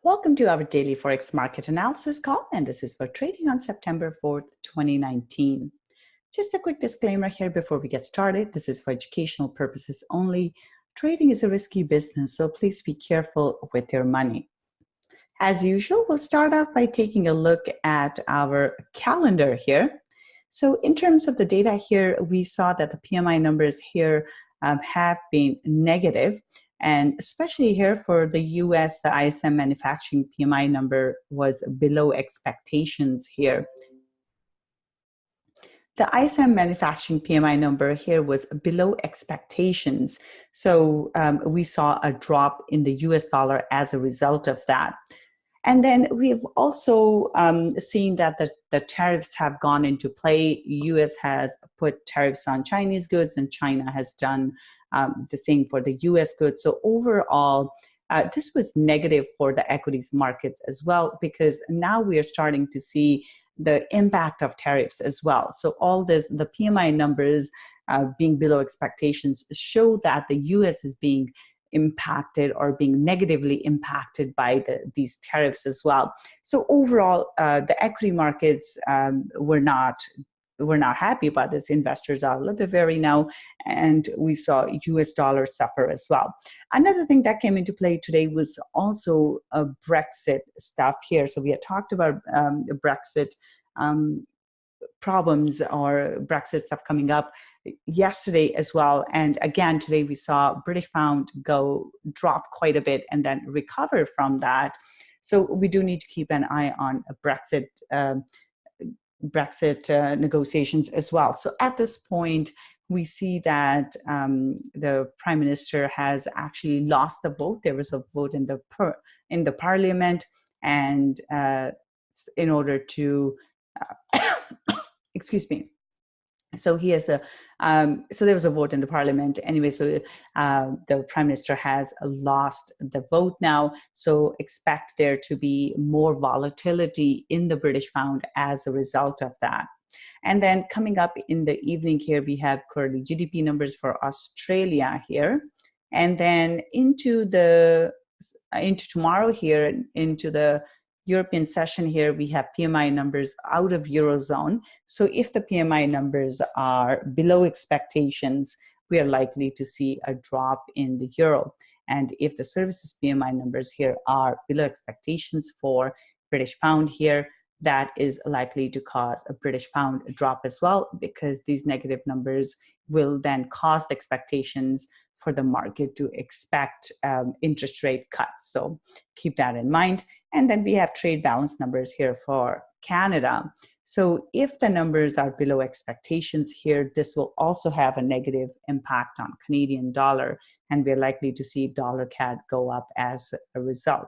Welcome to our daily Forex market analysis call, and this is for trading on September 4th, 2019. Just a quick disclaimer here before we get started. This is for educational purposes only. Trading is a risky business, so please be careful with your money. As usual, we'll start off by taking a look at our calendar here. So in terms of the data here, we saw that the PMI numbers here have been negative. And especially here for the US, the ISM manufacturing PMI number was below expectations here. The ISM manufacturing PMI number here was below expectations. So we saw a drop in the US dollar as a result of that. And then we've also seen that the tariffs have gone into play. US has put tariffs on Chinese goods, and China has done the same for the US goods. So overall, this was negative for the equities markets as well, because now we are starting to see the impact of tariffs as well. So all this, the PMI numbers being below expectations show that the US is being impacted or being negatively impacted by these tariffs as well. So overall, the equity markets were not happy about this. Investors are a little bit wary now, and we saw US dollar suffer as well. Another thing that came into play today was also Brexit stuff here. So we had talked about Brexit problems or Brexit stuff coming up yesterday as well. And again, today we saw British pound drop quite a bit and then recover from that. So we do need to keep an eye on Brexit negotiations as well. So at this point, we see that the Prime Minister has actually lost the vote. There was a vote in the Parliament, and in order to excuse me. So he has so there was a vote in the Parliament anyway. So the Prime Minister has lost the vote now. So expect there to be more volatility in the British pound as a result of that. And then coming up in the evening here, we have quarterly GDP numbers for Australia here, and then into tomorrow here, into the European session here, we have PMI numbers out of Eurozone. So if the PMI numbers are below expectations, we are likely to see a drop in the euro. And if the services PMI numbers here are below expectations for British pound here, that is likely to cause a British pound drop as well, because these negative numbers will then cause the expectations for the market to expect interest rate cuts. So keep that in mind. And then we have trade balance numbers here for Canada. So if the numbers are below expectations here, this will also have a negative impact on Canadian dollar, and we're likely to see dollar CAD go up as a result.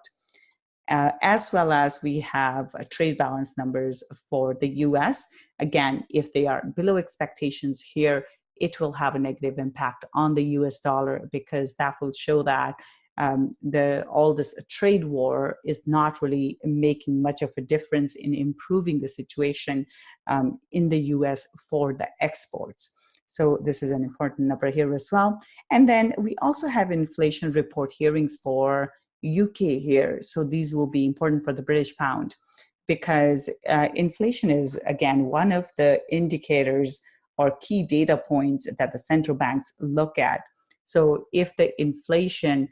As well as we have trade balance numbers for the US. Again, if they are below expectations here, it will have a negative impact on the US dollar, because that will show that all this trade war is not really making much of a difference in improving the situation in the US for the exports. So this is an important number here as well. And then we also have inflation report hearings for UK here. So these will be important for the British pound, because inflation is, again, one of the indicators or key data points that the central banks look at. So if the inflation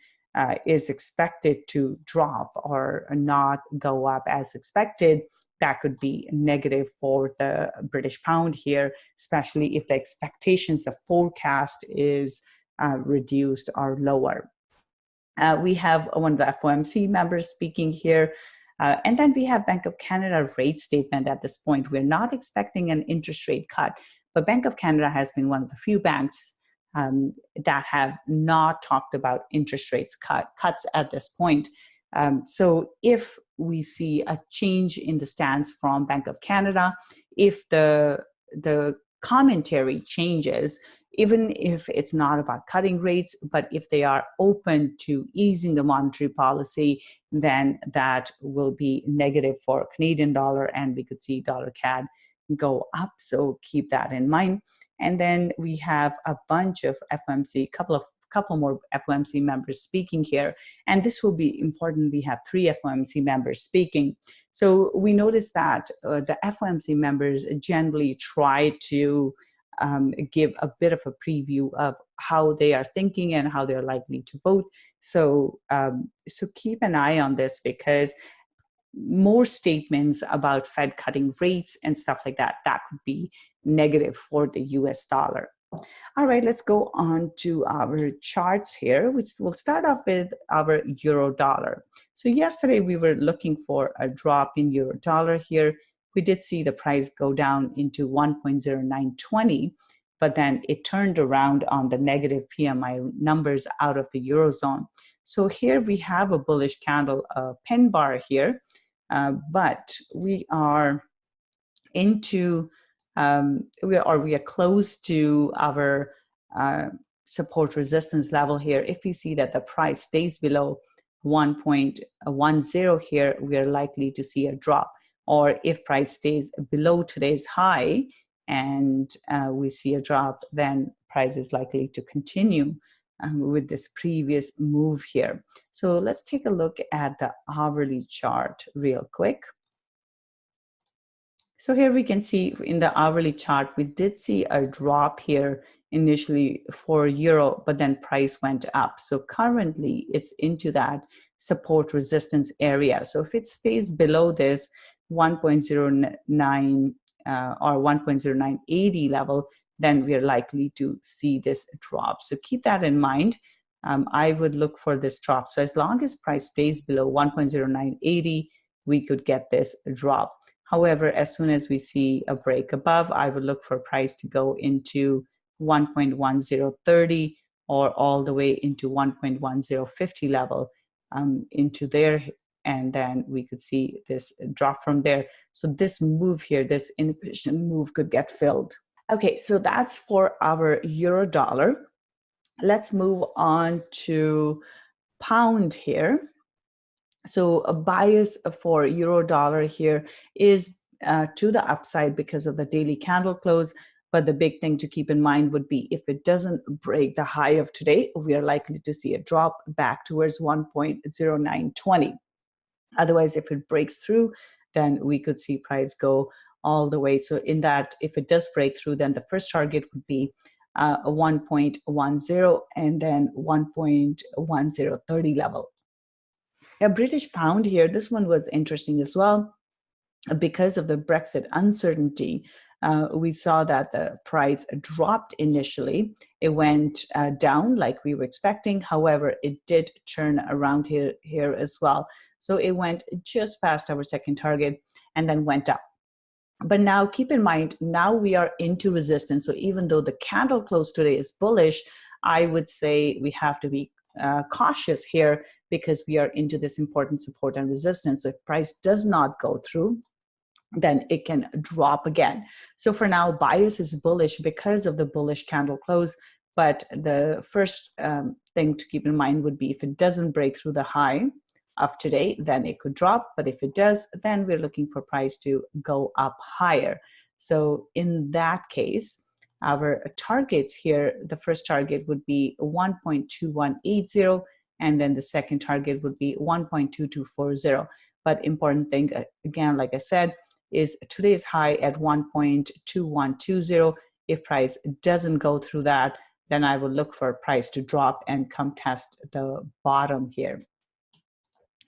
is expected to drop or not go up as expected, that could be negative for the British pound here, especially if the expectations, the forecast is reduced or lower. We have one of the FOMC members speaking here. And then we have Bank of Canada rate statement at this point. We're not expecting an interest rate cut, but Bank of Canada has been one of the few banks that have not talked about interest rates cuts at this point. So if we see a change in the stance from Bank of Canada, if the commentary changes, even if it's not about cutting rates, but if they are open to easing the monetary policy, then that will be negative for Canadian dollar, and we could see dollar CAD go up. So keep that in mind. And then we have a bunch of FOMC, couple of couple more FOMC members speaking here. And this will be important. We have 3 FOMC members speaking. So we noticed that the FOMC members generally try to give a bit of a preview of how they are thinking and how they're likely to vote. So, so keep an eye on this, because more statements about Fed cutting rates and stuff like that, that could be negative for the US dollar. All right, let's go on to our charts here, which we'll start off with our euro dollar. So yesterday we were looking for a drop in euro dollar here. We did see the price go down into 1.0920, but then it turned around on the negative PMI numbers out of the Eurozone. So here we have a bullish candle, a pin bar here, but we are into, we are close to our support resistance level here. If we see that the price stays below 1.10 here, we are likely to see a drop. Or if price stays below today's high and we see a drop, then price is likely to continue with this previous move here. So let's take a look at the hourly chart real quick. So here we can see in the hourly chart, we did see a drop here initially for euro, but then price went up. So currently it's into that support resistance area. So if it stays below this 1.09 or 1.0980 level, then we're likely to see this drop. So keep that in mind. I would look for this drop. So as long as price stays below 1.0980, we could get this drop. However, as soon as we see a break above, I would look for price to go into 1.1030 or all the way into 1.1050 level into there, and then we could see this drop from there. So this move here, this inefficient move, could get filled. Okay, so that's for our euro dollar. Let's move on to pound here. So a bias for euro dollar here is to the upside because of the daily candle close. But the big thing to keep in mind would be if it doesn't break the high of today, we are likely to see a drop back towards 1.0920. Otherwise, if it breaks through, then we could see price go all the way. So in that, if it does break through, then the first target would be 1.10 and then 1.1030 level. A British pound here, this one was interesting as well. Because of the Brexit uncertainty, we saw that the price dropped initially. It went down like we were expecting. However, it did turn around here as well. So it went just past our second target and then went up. But now keep in mind, now we are into resistance. So even though the candle close today is bullish, I would say we have to be cautious here because we are into this important support and resistance. So if price does not go through, then it can drop again. So for now, bias is bullish because of the bullish candle close. But the first thing to keep in mind would be if it doesn't break through the high of today, then it could drop. But if it does, then we're looking for price to go up higher. So in that case, our targets here, the first target would be 1.2180, and then the second target would be 1.2240. But important thing, again, like I said, is today's high at 1.2120. If price doesn't go through that, then I will look for price to drop and come test the bottom here.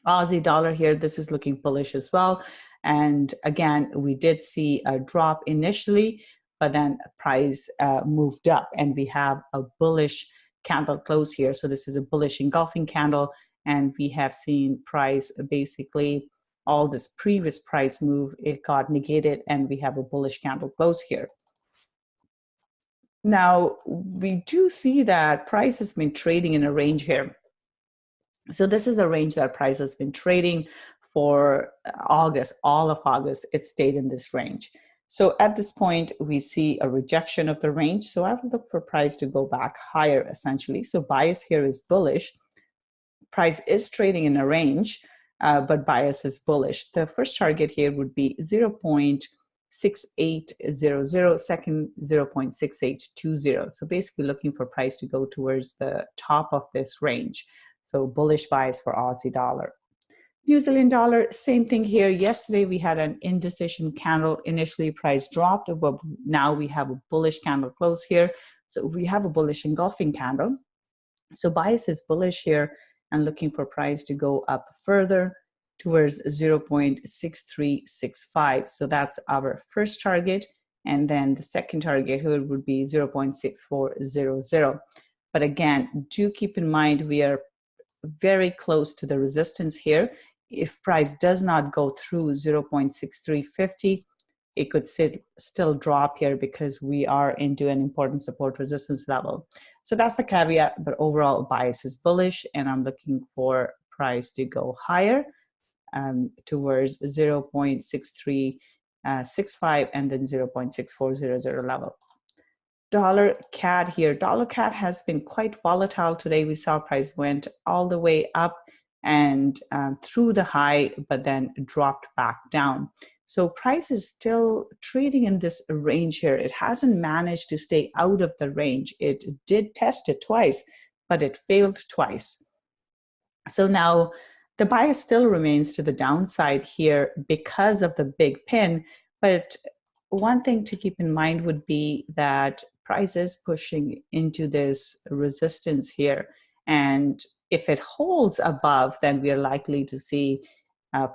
Aussie dollar here, this is looking bullish as well. And again, we did see a drop initially, but then price moved up and we have a bullish candle close here. So this is a bullish engulfing candle, and we have seen price basically all this previous price move, it got negated, and we have a bullish candle close here. Now, we do see that price has been trading in a range here. So this is the range that price has been trading for August, all of August, it stayed in this range. So at this point, we see a rejection of the range. So I would look for price to go back higher, essentially. So bias here is bullish. Price is trading in a range, but bias is bullish. The first target here would be 0.6800, second 0.6820. So basically looking for price to go towards the top of this range. So bullish bias for Aussie dollar. New Zealand dollar, same thing here. Yesterday we had an indecision candle. Initially price dropped, but now we have a bullish candle close here. So we have a bullish engulfing candle. So bias is bullish here and looking for price to go up further towards 0.6365. So that's our first target. And then the second target here would be 0.6400. But again, do keep in mind we are very close to the resistance here. If price does not go through 0.6350, it could still drop here because we are into an important support resistance level. So that's the caveat, but overall bias is bullish and I'm looking for price to go higher towards 0.6365 and then 0.6400 level. Dollar CAD here. Dollar CAD has been quite volatile today. We saw price went all the way up and through the high, but then dropped back down. So price is still trading in this range here. It hasn't managed to stay out of the range. It did test it twice, but it failed twice. So now the bias still remains to the downside here because of the big pin. But one thing to keep in mind would be that price is pushing into this resistance here. And if it holds above, then we are likely to see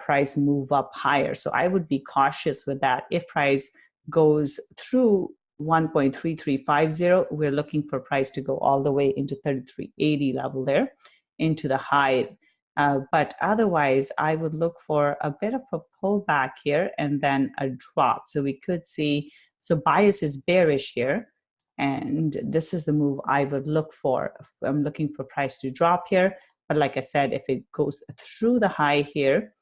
price move up higher. So I would be cautious with that. If price goes through 1.3350, we're looking for price to go all the way into 3380 level there, into the high. But otherwise, I would look for a bit of a pullback here and then a drop. So we could see, so bias is bearish here. And this is the move I would look for. I'm looking for price to drop here. But like I said, if it goes through the high here,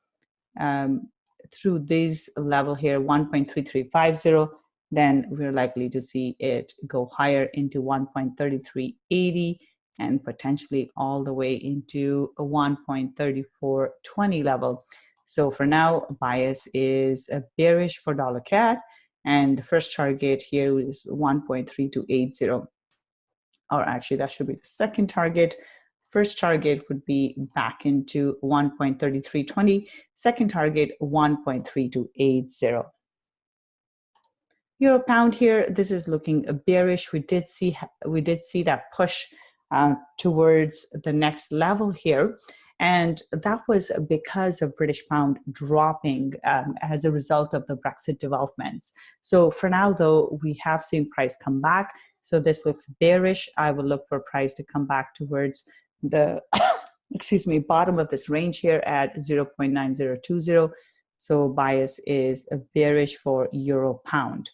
through this level here, 1.3350, then we're likely to see it go higher into 1.3380 and potentially all the way into a 1.3420 level. So for now, bias is bearish for dollar CAD. And the first target here is 1.3280. Or actually, that should be the second target. First target would be back into 1.3320. Second target, 1.3280. Euro pound here, this is looking bearish. We did see that push towards the next level here. And that was because of British pound dropping as a result of the Brexit developments. So for now, though, we have seen price come back. So this looks bearish. I will look for price to come back towards the bottom of this range here at 0.9020. So bias is bearish for euro pound.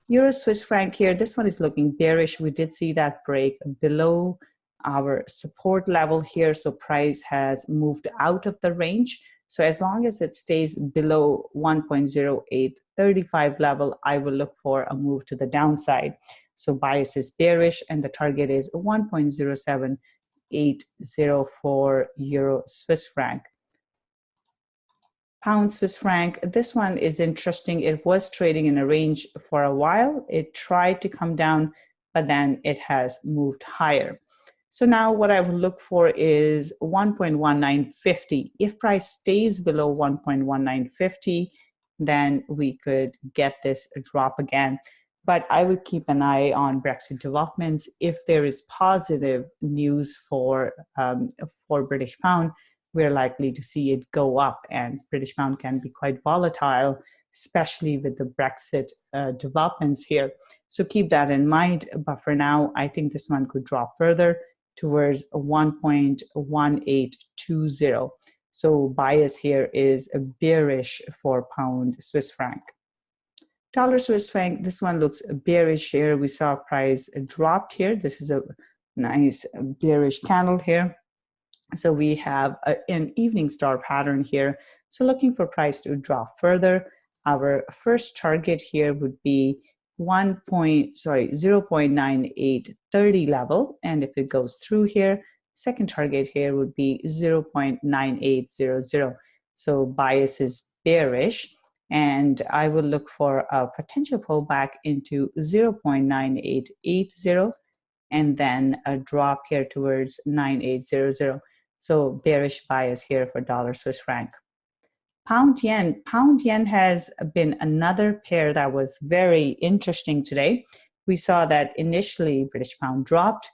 Euro Swiss franc here, this one is looking bearish. We did see that break below our support level here. So price has moved out of the range. So as long as it stays below 1.0835 level, I will look for a move to the downside. So bias is bearish and the target is 1.0780 for Euro Swiss franc. Pound Swiss franc, this one is interesting. It was trading in a range for a while. It tried to come down, but then it has moved higher. So now what I would look for is 1.1950. If price stays below 1.1950, then we could get this drop again. But I would keep an eye on Brexit developments. If there is positive news for British pound, we're likely to see it go up, and British pound can be quite volatile, especially with the Brexit developments here. So keep that in mind. But for now, I think this one could drop further towards 1.1820. So bias here is bearish for pound Swiss franc. Dollar Swiss franc, this one looks bearish here. We saw price dropped here. This is a nice bearish candle here. So we have an evening star pattern here. So looking for price to drop further. Our first target here would be 0.9830 level. And if it goes through here, second target here would be 0.9800. So bias is bearish. And I would look for a potential pullback into 0.9880 and then a drop here towards 9800. So bearish bias here for dollar Swiss franc. Pound yen has been another pair that was very interesting today. We saw that initially British pound dropped,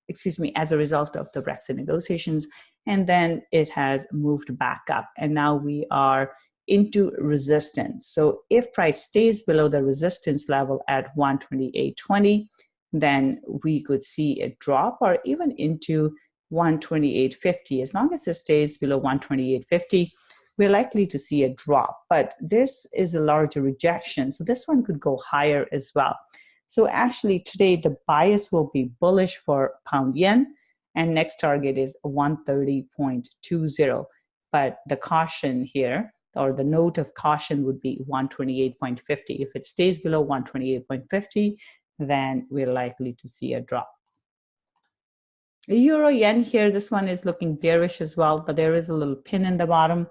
excuse me, as a result of the Brexit negotiations, and then it has moved back up, and now we are into resistance. So if price stays below the resistance level at 128.20, then we could see a drop or even into 128.50. As long as it stays below 128.50, we're likely to see a drop, but this is a larger rejection, so this one could go higher as well. So actually today the bias will be bullish for pound yen, and next target is 130.20. But the caution here, or the note of caution, would be 128.50. If it stays below 128.50, then we're likely to see a drop. Euro yen here, this one is looking bearish as well, but there is a little pin in the bottom.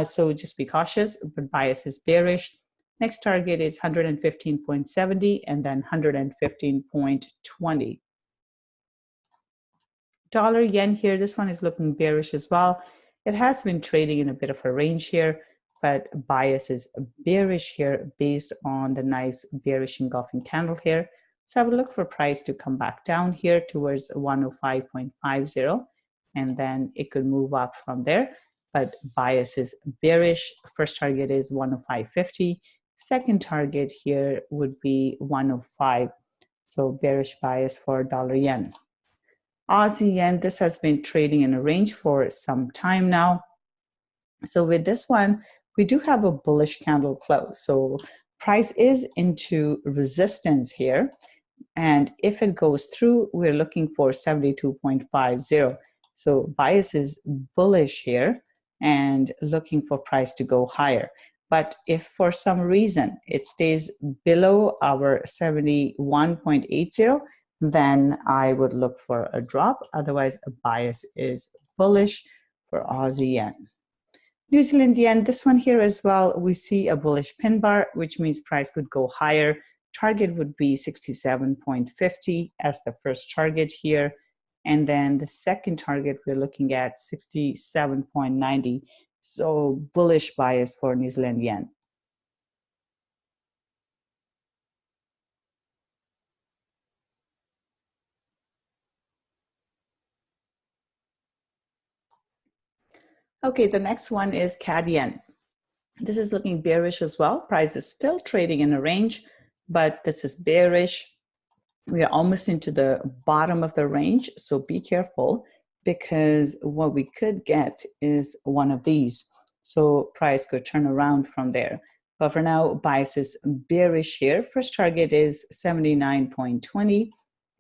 So just be cautious, but bias is bearish. Next target is 115.70 and then 115.20. Dollar yen here, this one is looking bearish as well. It has been trading in a bit of a range here, but bias is bearish here based on the nice bearish engulfing candle here. So I would look for price to come back down here towards 105.50, and then it could move up from there. But bias is bearish. First target is 105.50. Second target here would be 105. So bearish bias for dollar yen. Aussie yen, this has been trading in a range for some time now. So with this one, we do have a bullish candle close. So price is into resistance here. And if it goes through, we're looking for 72.50. So bias is bullish here and looking for price to go higher. But if for some reason it stays below our 71.80, then I would look for a drop. Otherwise, a bias is bullish for Aussie yen. New Zealand yen, this one here as well, we see a bullish pin bar, which means price could go higher. Target would be 67.50 as the first target here. And then the second target, we're looking at 67.90. So bullish bias for New Zealand yen. Okay, the next one is CAD yen. This is looking bearish as well. Price is still trading in a range, but this is bearish. We are almost into the bottom of the range, so be careful, because what we could get is one of these. So price could turn around from there. But for now, bias is bearish here. First target is 79.20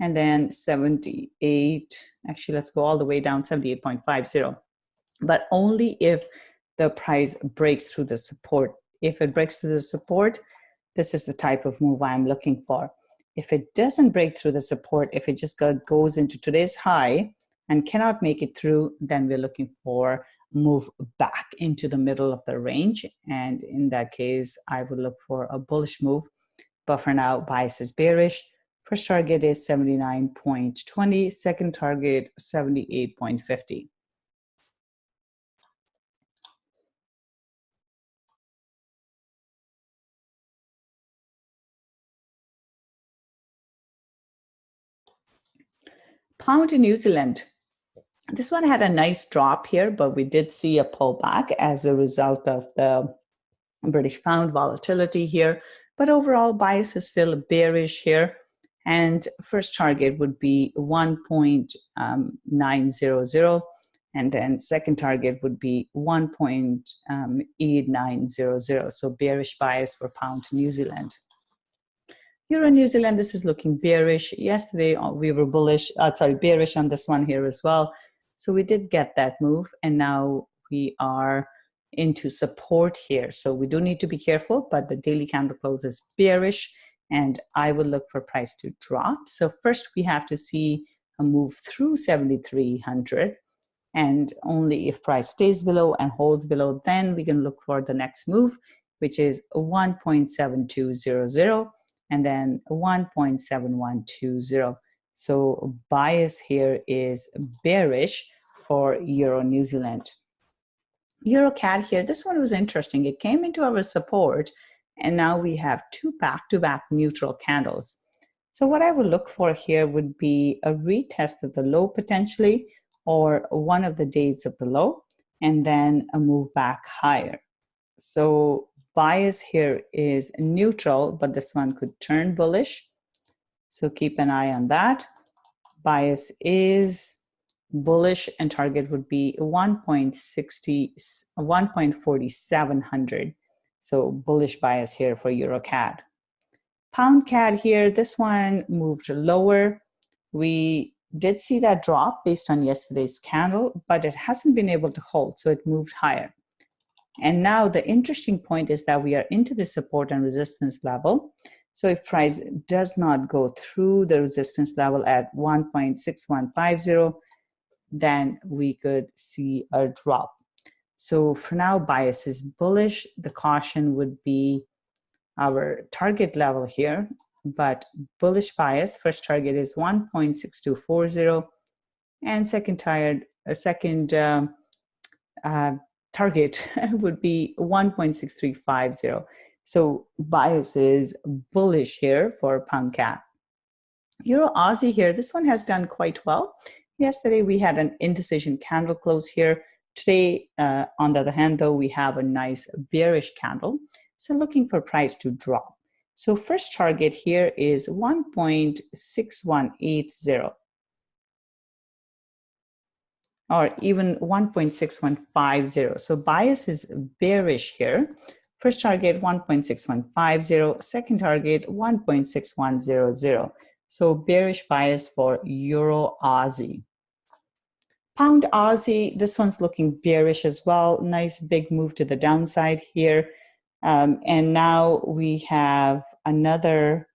and then 78. Actually, let's go all the way down, 78.50. But only if the price breaks through the support. If it breaks through the support, this is the type of move I'm looking for. If it doesn't break through the support, if it just goes into today's high and cannot make it through, then we're looking for a move back into the middle of the range. And in that case, I would look for a bullish move. But for now, bias is bearish. First target is 79.20, second target 78.50. Pound in New Zealand. This one had a nice drop here, but we did see a pullback as a result of the British pound volatility here. But overall, bias is still bearish here. And first target would be 1.900. And then second target would be 1.8900. So bearish bias for pound New Zealand. Euro New Zealand, this is looking bearish. Yesterday we were bearish on this one here as well. So we did get that move, and now we are into support here. So we do need to be careful, but the daily candle close is bearish, and I would look for price to drop. So first we have to see a move through 7,300, and only if price stays below and holds below, then we can look for the next move. which is 1.7200 and then 1.7120. So bias here is bearish for Euro New Zealand. Euro CAD here, this one was interesting. It came into our support and now we have two back-to-back neutral candles. So what I would look for here would be a retest of the low potentially, or one of the days of the low, and then a move back higher. So bias here is neutral, but this one could turn bullish. So keep an eye on that. Bias is bullish and target would be 1.4700. So bullish bias here for Euro CAD. Pound CAD here, this one moved lower. We did see that drop based on yesterday's candle, but it hasn't been able to hold, so it moved higher. And now the interesting point is that we are into the support and resistance level. So if price does not go through the resistance level at 1.6150, then we could see a drop. So for now, bias is bullish. The caution would be our target level here, but bullish bias. First target is 1.6240, and second target would be 1.6350. So bias is bullish here for pound CAD. Euro Aussie here, this one has done quite well. Yesterday we had an indecision candle close here. Today, on the other hand, though, we have a nice bearish candle. So looking for price to drop. So first target here is 1.6180. Or even 1.6150. So bias is bearish here. First target 1.6150, second target 1.6100. So bearish bias for Euro Aussie. Pound Aussie, this one's looking bearish as well. Nice big move to the downside here. And now we have another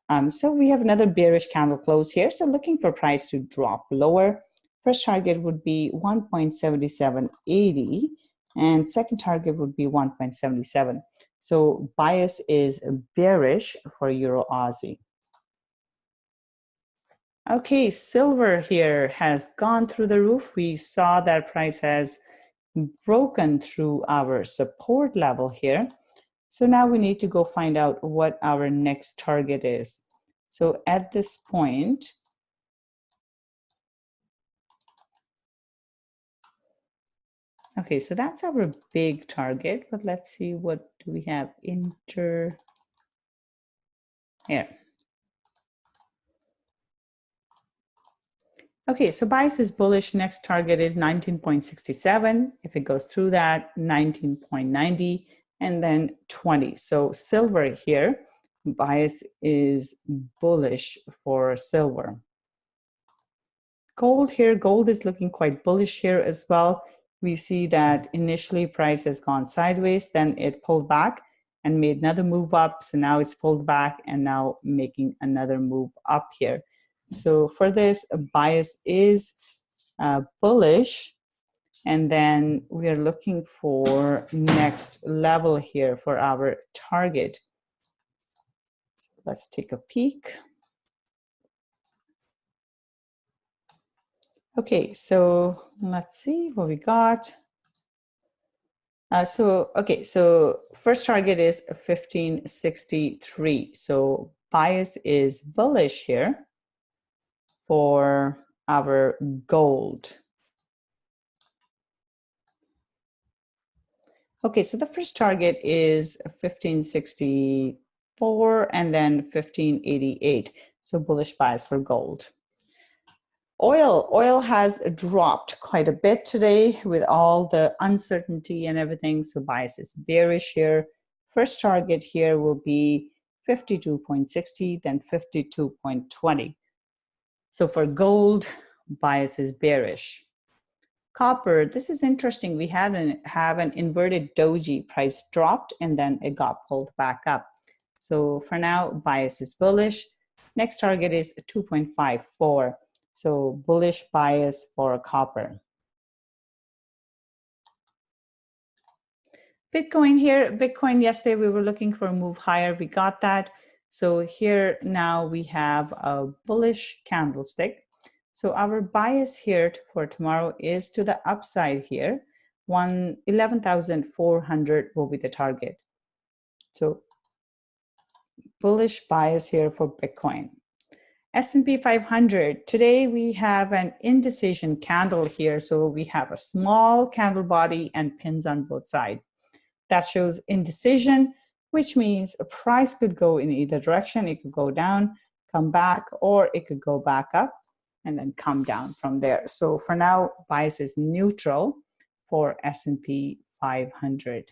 another bearish candle close here. So looking for price to drop lower. First target would be 1.7780 and second target would be 1.77. So bias is bearish for Euro Aussie. Okay, silver here has gone through the roof. We saw that price has broken through our support level here. So now we need to go find out what our next target is. So at this point, okay, so that's our big target, but let's see, what do we have? Here. Okay, so bias is bullish. Next target is 19.67. If it goes through that, 19.90, and then 20. So silver here, bias is bullish for silver. Gold here, gold is looking quite bullish here as well. We see that initially price has gone sideways, then it pulled back and made another move up. So now it's pulled back and now making another move up here. So for this, bias is bullish. And then we are looking for next level here for our target. So let's take a peek. Okay, so let's see what we got. So first target is 1563. So bias is bullish here for our gold. Okay, so the first target is 1564 and then 1588. So bullish bias for gold. Oil has dropped quite a bit today with all the uncertainty and everything. So bias is bearish here. First target here will be 52.60, then 52.20. So for gold, bias is bearish. Copper, this is interesting. We have an inverted doji. Price dropped and then it got pulled back up. So for now, bias is bullish. Next target is 2.54. So bullish bias for copper. Bitcoin here, Bitcoin yesterday we were looking for a move higher, we got that. So here now we have a bullish candlestick. So our bias here for tomorrow is to the upside here. 11,400 will be the target. So bullish bias here for Bitcoin. S&P 500, today we have an indecision candle here. So we have a small candle body and pins on both sides. That shows indecision, which means a price could go in either direction. It could go down, come back, or it could go back up and then come down from there. So for now, bias is neutral for S&P 500.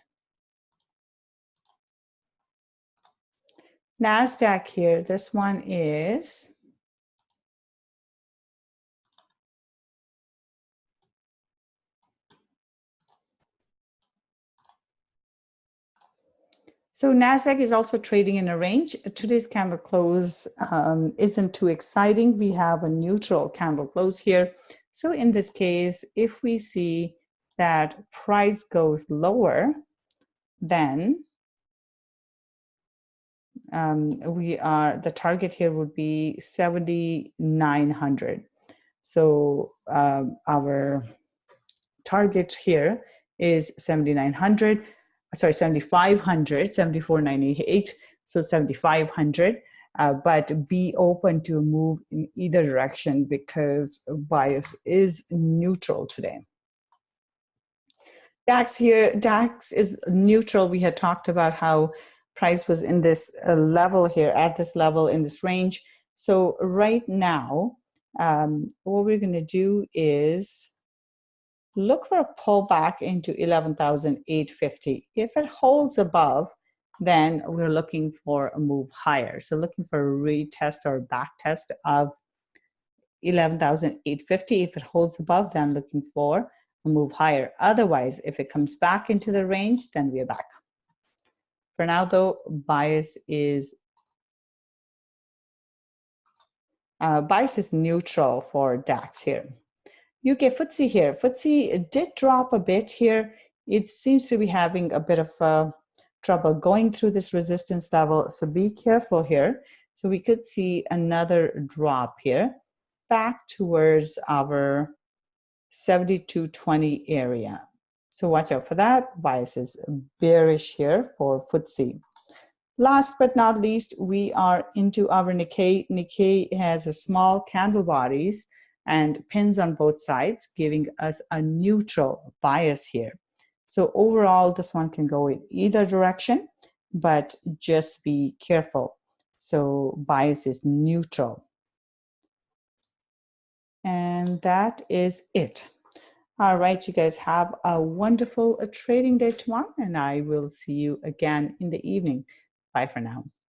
NASDAQ here, this one is so NASDAQ is also trading in a range. Today's candle close isn't too exciting. We have a neutral candle close here. So in this case, if we see that price goes lower, then the target here would be 7,900. So our target here is 7,900. Sorry, 7,500, 7,498, so 7,500, but be open to move in either direction because bias is neutral today. DAX here, DAX is neutral. We had talked about how price was in this level here, at this level in this range. So right now, what we're going to do is look for a pullback into 11,850. If it holds above, then we're looking for a move higher. So looking for a retest or back test of 11,850. If it holds above, then looking for a move higher. Otherwise, if it comes back into the range, then we're back. For now, though, bias is neutral for DAX here. UK FTSE here. FTSE did drop a bit here. It seems to be having a bit of trouble going through this resistance level. So be careful here. So we could see another drop here back towards our 7220 area. So watch out for that. Bias is bearish here for FTSE. Last but not least, we are into our Nikkei. Nikkei has a small candle bodies and pins on both sides, giving us a neutral bias here. So overall, this one can go in either direction, but just be careful. So bias is neutral. And that is it. All right, you guys have a wonderful trading day tomorrow, and I will see you again in the evening. Bye for now.